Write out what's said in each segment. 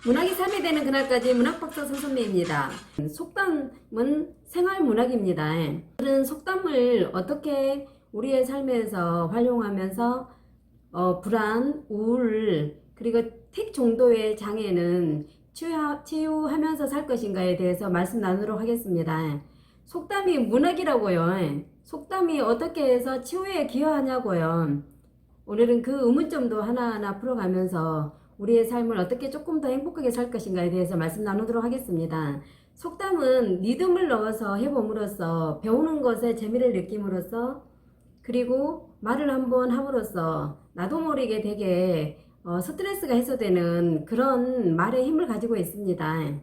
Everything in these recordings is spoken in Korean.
문학이 삶이 되는 그날까지 문학박사 손선미입니다. 속담은 생활문학입니다. 오늘은 속담을 어떻게 우리의 삶에서 활용하면서 불안, 우울, 그리고 택 정도의 장애는 치유하면서 살 것인가에 대해서 말씀 나누도록 하겠습니다. 속담이 문학이라고요. 속담이 어떻게 해서 치유에 기여하냐고요. 오늘은 그 의문점도 하나하나 풀어가면서 우리의 삶을 어떻게 조금 더 행복하게 살 것인가에 대해서 말씀 나누도록 하겠습니다. 속담은 리듬을 넣어서 해봄으로써 배우는 것에 재미를 느낌으로써 그리고 말을 한번 함으로써 나도 모르게 되게 스트레스가 해소되는 그런 말의 힘을 가지고 있습니다.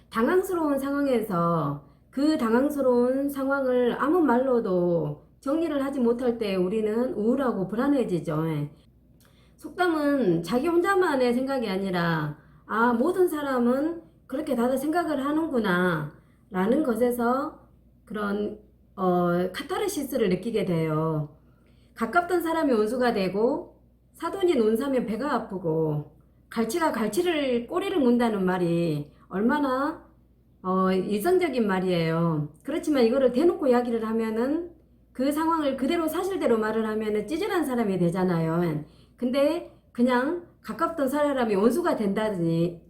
당황스러운 상황에서 그 당황스러운 상황을 아무 말로도 정리를 하지 못할 때 우리는 우울하고 불안해지죠. 속담은 자기 혼자만의 생각이 아니라 모든 사람은 그렇게 다들 생각을 하는구나 라는 것에서 그런 카타르시스를 느끼게 돼요. 가깝던 사람이 원수가 되고 사돈이 논사면 배가 아프고 갈치가 갈치를 꼬리를 문다는 말이 얼마나 일상적인 말이에요. 그렇지만 이거를 대놓고 이야기를 하면은 그 상황을 그대로 사실대로 말을 하면은 찌질한 사람이 되잖아요. 근데 그냥 가깝던 사람이 원수가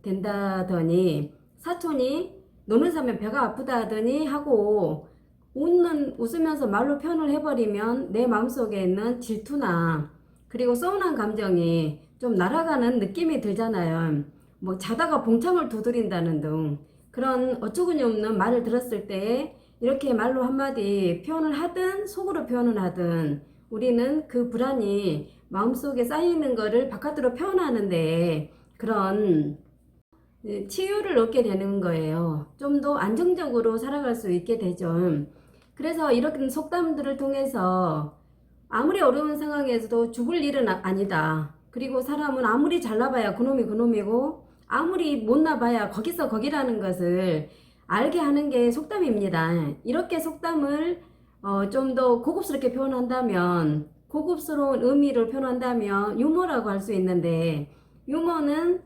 된다더니 사촌이 노는 사면 배가 아프다 하더니 하고 웃으면서 말로 표현을 해버리면 내 마음속에 있는 질투나 그리고 서운한 감정이 좀 날아가는 느낌이 들잖아요. 뭐 자다가 봉창을 두드린다는 등 그런 어처구니 없는 말을 들었을 때 이렇게 말로 한마디 표현을 하든 속으로 표현을 하든 우리는 그 불안이 마음속에 쌓이는 거를 바깥으로 표현하는데 그런 치유를 얻게 되는 거예요. 좀 더 안정적으로 살아갈 수 있게 되죠. 그래서 이런 속담들을 통해서 아무리 어려운 상황에서도 죽을 일은 아니다. 그리고 사람은 아무리 잘나봐야 그놈이 그놈이고 아무리 못나봐야 거기서 거기라는 것을 알게 하는 게 속담입니다. 이렇게 속담을 좀 더 고급스럽게 표현한다면 고급스러운 의미를 표현한다면 유머라고 할 수 있는데 유머는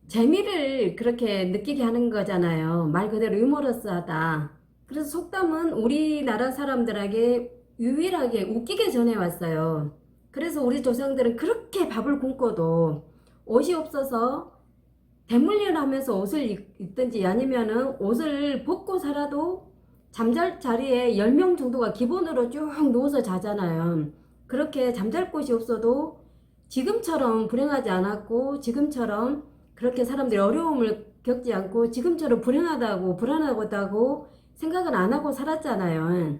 재미를 그렇게 느끼게 하는 거잖아요. 말 그대로 유머러스하다. 그래서 속담은 우리나라 사람들에게 유일하게 웃기게 전해왔어요. 그래서 우리 조상들은 그렇게 밥을 굶고도 옷이 없어서 대물림 하면서 옷을 입든지 아니면은 옷을 벗고 살아도 잠잘 자리에 10명 정도가 기본으로 쭉 누워서 자잖아요. 그렇게 잠잘 곳이 없어도 지금처럼 불행하지 않았고 지금처럼 그렇게 사람들이 어려움을 겪지 않고 지금처럼 불행하다고 불안하다고 생각은 안 하고 살았잖아요.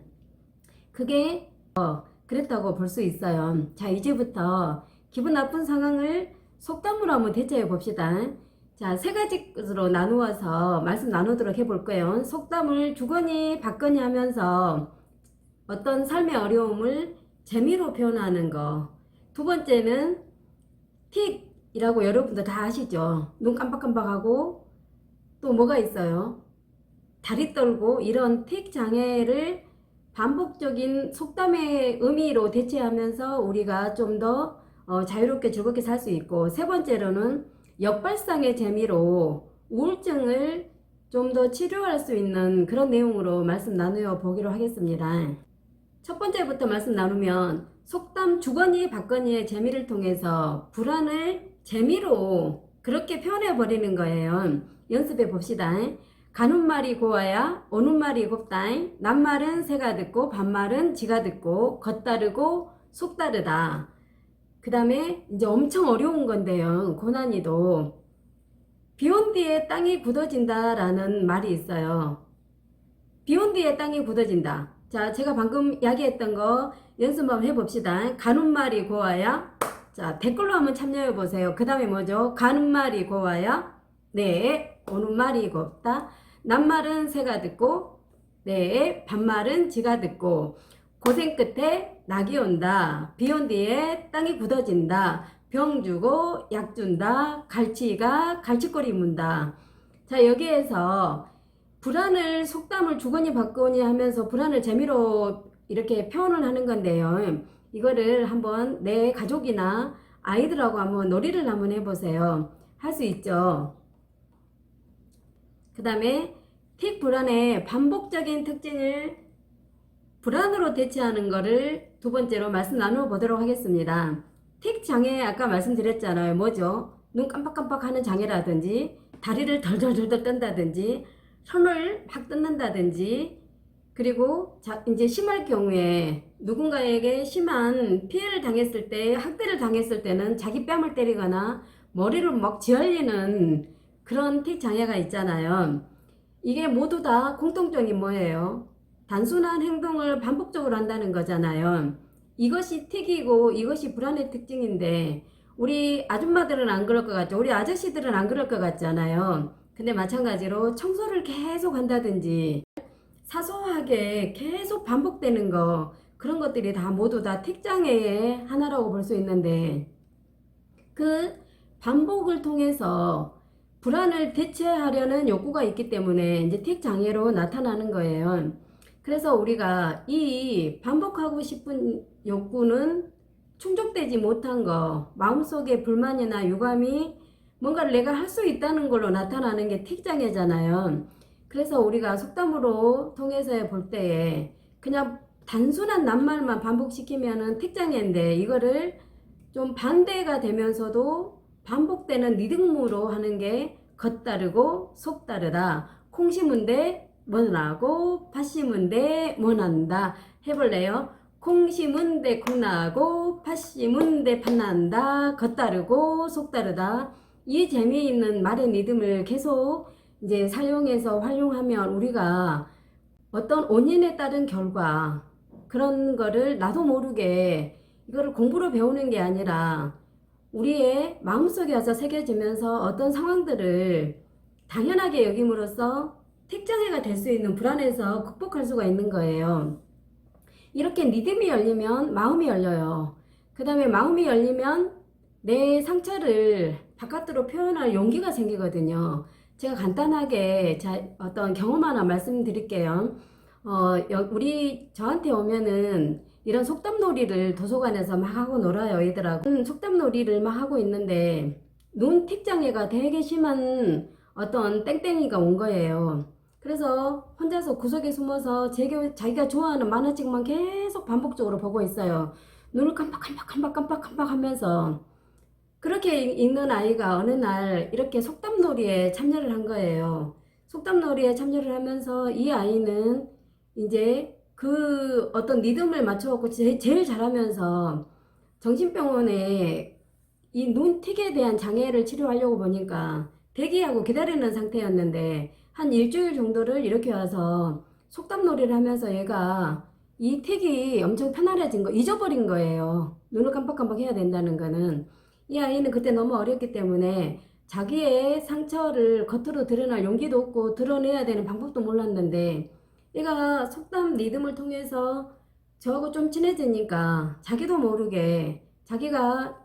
그게 그랬다고 볼 수 있어요. 자, 이제부터 기분 나쁜 상황을 속담으로 한번 대처해 봅시다. 자, 세 가지로 나누어서 말씀 나누도록 해볼 거예요. 속담을 주거니 받거니 하면서 어떤 삶의 어려움을 재미로 표현하는 거. 두 번째는 틱이라고 여러분들 다 아시죠? 눈 깜빡깜빡하고 또 뭐가 있어요? 다리 떨고 이런 틱 장애를 반복적인 속담의 의미로 대체하면서 우리가 좀 더 자유롭게 즐겁게 살 수 있고 세 번째로는 역발상의 재미로 우울증을 좀 더 치료할 수 있는 그런 내용으로 말씀 나누어 보기로 하겠습니다. 첫 번째부터 말씀 나누면 속담 주거니 받거니의 재미를 통해서 불안을 재미로 그렇게 표현해 버리는 거예요. 연습해 봅시다. 가는 말이 고와야 오는 말이 곱다. 낱말은 새가 듣고 반말은 지가 듣고 겉다르고 속다르다. 그 다음에 이제 엄청 어려운 건데요. 고난이도 비 온 뒤에 땅이 굳어진다 라는 말이 있어요. 비 온 뒤에 땅이 굳어진다. 자, 제가 방금 이야기했던 거 연습 한번 해봅시다. 가는 말이 고와야. 자, 댓글로 한번 참여해 보세요. 그 다음에 뭐죠? 가는 말이 고와야. 네. 오는 말이 곱다. 낱말은 새가 듣고 네. 반말은 지가 듣고 고생 끝에 낙이 온다. 비 온 뒤에 땅이 굳어진다. 병 주고 약 준다. 갈치가 갈치꼬리 문다. 자, 여기에서 불안을 속담을 주거니 받거니 하면서 불안을 재미로 이렇게 표현을 하는 건데요. 이거를 한번 내 가족이나 아이들하고 한번 놀이를 한번 해보세요. 할 수 있죠. 그 다음에 틱 불안의 반복적인 특징을 불안으로 대체하는 거를 두 번째로 말씀 나누어 보도록 하겠습니다. 틱 장애 아까 말씀드렸잖아요. 뭐죠? 눈 깜빡깜빡 하는 장애라든지 다리를 덜덜덜덜 뜬다든지 손을 막 뜯는다든지 그리고 이제 심할 경우에 누군가에게 심한 피해를 당했을 때 학대를 당했을 때는 자기 뺨을 때리거나 머리를 막 쥐어리는 그런 틱 장애가 있잖아요. 이게 모두 다 공통점이 뭐예요? 단순한 행동을 반복적으로 한다는 거잖아요. 이것이 틱이고 이것이 불안의 특징인데 우리 아줌마들은 안 그럴 것 같죠? 우리 아저씨들은 안 그럴 것 같잖아요. 근데 마찬가지로 청소를 계속 한다든지 사소하게 계속 반복되는 거 그런 것들이 다 모두 다 틱장애의 하나라고 볼 수 있는데 그 반복을 통해서 불안을 대체하려는 욕구가 있기 때문에 이제 틱장애로 나타나는 거예요. 그래서 우리가 이 반복하고 싶은 욕구는 충족되지 못한 거, 마음속에 불만이나 유감이 뭔가를 내가 할 수 있다는 걸로 나타나는 게 틱장애잖아요. 그래서 우리가 속담으로 통해서 볼 때에 그냥 단순한 낱말만 반복시키면은 틱장애인데 이거를 좀 반대가 되면서도 반복되는 리듬으로 하는 게 겉다르고 속다르다. 콩 심은데 뭐 나고 팥 심은데 뭐 난다. 해볼래요? 콩 심은데 콩 나고 팥 심은데 팥 난다. 겉다르고 속다르다. 이 재미있는 말의 리듬을 계속 이제 사용해서 활용하면 우리가 어떤 원인에 따른 결과 그런 거를 나도 모르게 이거를 공부로 배우는 게 아니라 우리의 마음속에 와서 새겨지면서 어떤 상황들을 당연하게 여김으로써 틱장애가 될 수 있는 불안에서 극복할 수가 있는 거예요. 이렇게 리듬이 열리면 마음이 열려요. 그 다음에 마음이 열리면 내 상처를 바깥으로 표현할 용기가 생기거든요. 제가 간단하게 어떤 경험 하나 말씀드릴게요. 저한테 오면은 이런 속담놀이를 도서관에서 막 하고 놀아요, 얘들하고. 속담놀이를 막 하고 있는데, 눈 틱장애가 되게 심한 어떤 땡땡이가 온 거예요. 그래서 혼자서 구석에 숨어서 자기가 좋아하는 만화책만 계속 반복적으로 보고 있어요. 눈을 깜빡깜빡 하면서. 그렇게 읽는 아이가 어느 날 이렇게 속담놀이에 참여를 한 거예요. 속담놀이에 참여를 하면서 이 아이는 이제 그 어떤 리듬을 맞춰갖고 제일 잘하면서 정신병원에 이 눈틱에 대한 장애를 치료하려고 보니까 대기하고 기다리는 상태였는데 한 일주일 정도를 이렇게 와서 속담놀이를 하면서 얘가 이 틱이 엄청 편안해진 거 잊어버린 거예요. 눈을 깜빡깜빡 해야 된다는 거는. 이 아이는 그때 너무 어렸기 때문에 자기의 상처를 겉으로 드러날 용기도 없고 드러내야 되는 방법도 몰랐는데 얘가 속담 리듬을 통해서 저하고 좀 친해지니까 자기도 모르게 자기가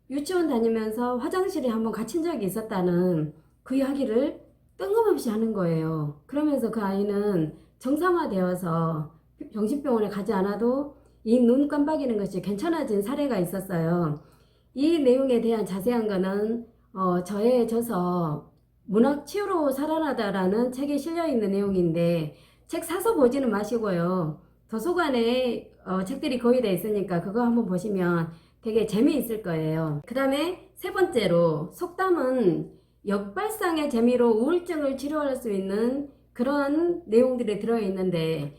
유치원 다니면서 화장실에 한번 갇힌 적이 있었다는 그 이야기를 뜬금없이 하는 거예요. 그러면서 그 아이는 정상화되어서 정신병원에 가지 않아도 이 눈 깜빡이는 것이 괜찮아진 사례가 있었어요. 이 내용에 대한 자세한 거는 저에 져서 문학 치유로 살아나다라는 책에 실려있는 내용인데 책 사서 보지는 마시고요. 도서관에 책들이 거의 다 있으니까 그거 한번 보시면 되게 재미있을 거예요. 그 다음에 세 번째로 속담은 역발상의 재미로 우울증을 치료할 수 있는 그런 내용들이 들어있는데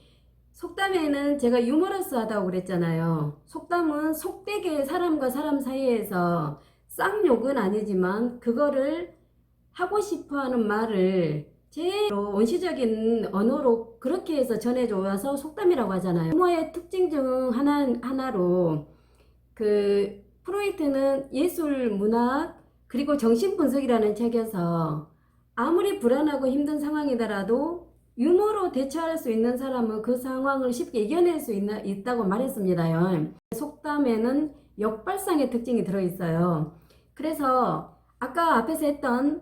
속담에는 제가 유머러스하다고 그랬잖아요. 속담은 속되게 사람과 사람 사이에서 쌍욕은 아니지만 그거를 하고 싶어하는 말을 제일 원시적인 언어로 그렇게 해서 전해줘서 속담이라고 하잖아요. 유머의 특징 중 하나로 그 프로이트는 예술, 문학, 그리고 정신분석이라는 책에서 아무리 불안하고 힘든 상황이더라도 유머로 대처할 수 있는 사람은 그 상황을 쉽게 이겨낼 수 있다고 말했습니다요. 속담에는 역발상의 특징이 들어있어요. 그래서 아까 앞에서 했던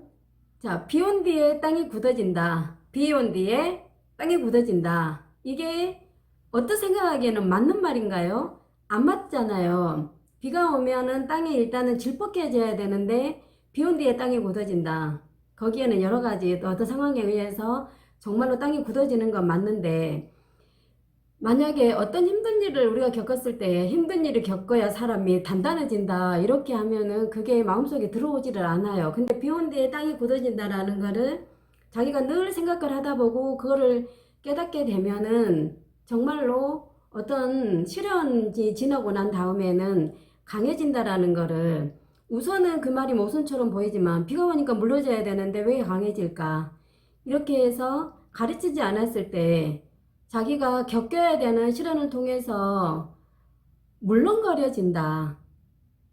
비 온 뒤에 땅이 굳어진다. 비 온 뒤에 땅이 굳어진다. 이게 어떤 생각하기에는 맞는 말인가요? 안 맞잖아요. 비가 오면은 땅이 일단은 질퍽해져야 되는데 비온 뒤에 땅이 굳어진다. 거기에는 여러 가지 어떤 상황에 의해서 정말로 땅이 굳어지는 건 맞는데, 만약에 어떤 힘든 일을 우리가 겪었을 때 힘든 일을 겪어야 사람이 단단해진다 이렇게 하면은 그게 마음속에 들어오지를 않아요. 근데 비온 뒤에 땅이 굳어진다라는 거를 자기가 늘 생각을 하다 보고 그거를 깨닫게 되면은 정말로 어떤 시련이 지나고 난 다음에는 강해진다라는 거를, 우선은 그 말이 모순처럼 보이지만 비가 오니까 물러져야 되는데 왜 강해질까? 이렇게 해서 가르치지 않았을 때 자기가 겪어야 되는 시련을 통해서 물렁거려진다.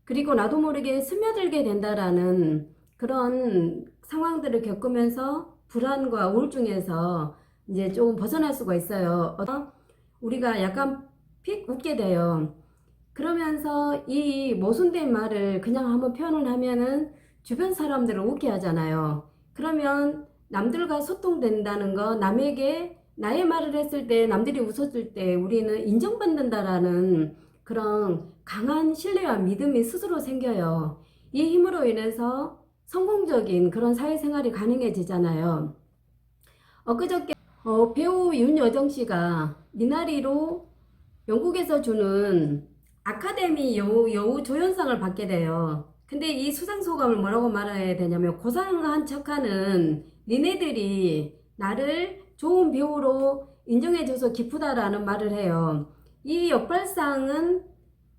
그리고 나도 모르게 스며들게 된다라는 그런 상황들을 겪으면서 불안과 우울증에서 이제 조금 벗어날 수가 있어요. 우리가 약간 픽 웃게 돼요. 그러면서 이 모순된 말을 그냥 한번 표현을 하면은 주변 사람들을 웃게 하잖아요. 그러면 남들과 소통된다는 거, 남에게 나의 말을 했을 때 남들이 웃었을 때 우리는 인정받는다라는 그런 강한 신뢰와 믿음이 스스로 생겨요. 이 힘으로 인해서 성공적인 그런 사회생활이 가능해지잖아요. 엊그저께 배우 윤여정 씨가 미나리로 영국에서 주는 아카데미 여우 조연상을 받게 돼요. 근데 이 수상 소감을 뭐라고 말해야 되냐면, 고상한 척하는 니네들이 나를 좋은 배우로 인정해줘서 기쁘다라는 말을 해요. 이 역발상은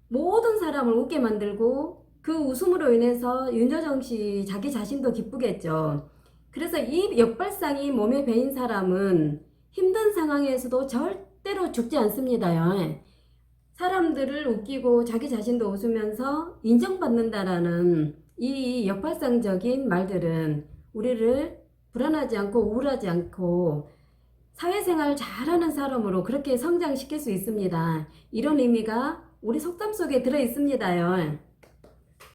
모든 사람을 웃게 만들고 그 웃음으로 인해서 윤여정 씨 자기 자신도 기쁘겠죠. 그래서 이 역발상이 몸에 배인 사람은 힘든 상황에서도 절대로 죽지 않습니다요. 사람들을 웃기고 자기 자신도 웃으면서 인정받는다라는 이 역발상적인 말들은 우리를 불안하지 않고 우울하지 않고 사회생활 잘하는 사람으로 그렇게 성장시킬 수 있습니다. 이런 의미가 우리 속담 속에 들어 있습니다요.